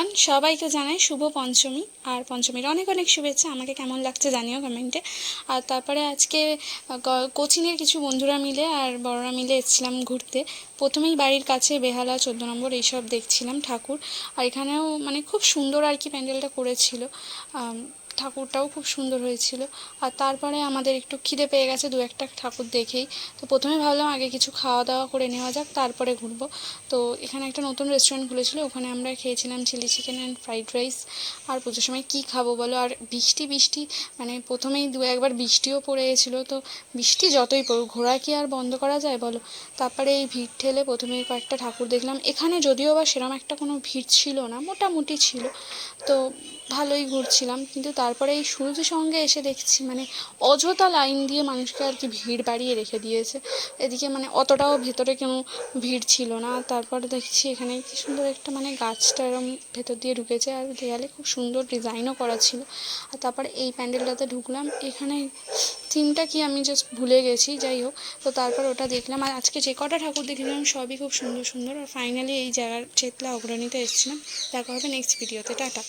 Everyone, সবাইকে জানাই শুভ পঞ্চমী আর পঞ্চমীর অনেক অনেক শুভেচ্ছা। আমাকে কেমন লাগছে জানিও কমেন্টে। আর তারপরে আজকে কোচিংয়ের কিছু বন্ধুরা মিলে আর বড়রা মিলে এসেছিলাম ঘুরতে। প্রথমেই বাড়ির কাছে বেহালা 14 নম্বর এইসব দেখছিলাম ঠাকুর। আর এখানেও মানে খুব সুন্দর আর কি প্যান্ডেলটা করেছিল, ঠাকুরটাও খুব সুন্দর হয়েছিল। আর তারপরে আমাদের একটু খিদে পেয়ে গেছে দু একটা ঠাকুর দেখেই, তো প্রথমে ভাবলাম আগে কিছু খাওয়া দাওয়া করে নেওয়া যাক, তারপরে ঘুরবো। তো এখানে একটা নতুন রেস্টুরেন্ট খুলেছিল, ওখানে আমরা খেয়েছিলাম chilli chicken and fried rice. আর পুজোর সময় কী খাবো বলো, আর বৃষ্টি বৃষ্টি মানে প্রথমেই দু একবার বৃষ্টিও পড়ে গেছিলো। তো বৃষ্টি যতই পড়ুক, ঘোরা কি আর বন্ধ করা যায় বলো। তারপরে এই ভিড় ঠেলে প্রথমে কয়েকটা ঠাকুর দেখলাম। এখানে যদিও বা সেরকম একটা কোনো ভিড় ছিল না, মোটামুটি ছিল, তো ভালোই ঘুরছিলাম। কিন্তু তারপরে এই সূর্যের সঙ্গে এসে দেখছি মানে অযথা লাইন দিয়ে মানুষকে আর কি ভিড় বাড়িয়ে রেখে দিয়েছে। এদিকে মানে অতটাও ভেতরে কোনো ভিড় ছিল না। তারপরে দেখছি এখানে কি সুন্দর একটা মানে গাছটা এরম ভেতর দিয়ে ঢুকেছে, আর দেয়ালে খুব সুন্দর ডিজাইনও করা ছিল। আর তারপরে এই প্যান্ডেলটাতে ঢুকলাম, এখানে থিমটা কি আমি জাস্ট ভুলে গেছি, যাই হোক। তো তারপর ওটা দেখলাম। আর আজকে যে কটা ঠাকুর দেখলাম সবই খুব সুন্দর সুন্দর। আর ফাইনালি এই জায়গার চেতলা অগ্রণীতে এসেছিলাম। দেখা হবে নেক্সট ভিডিওতে। টাটা।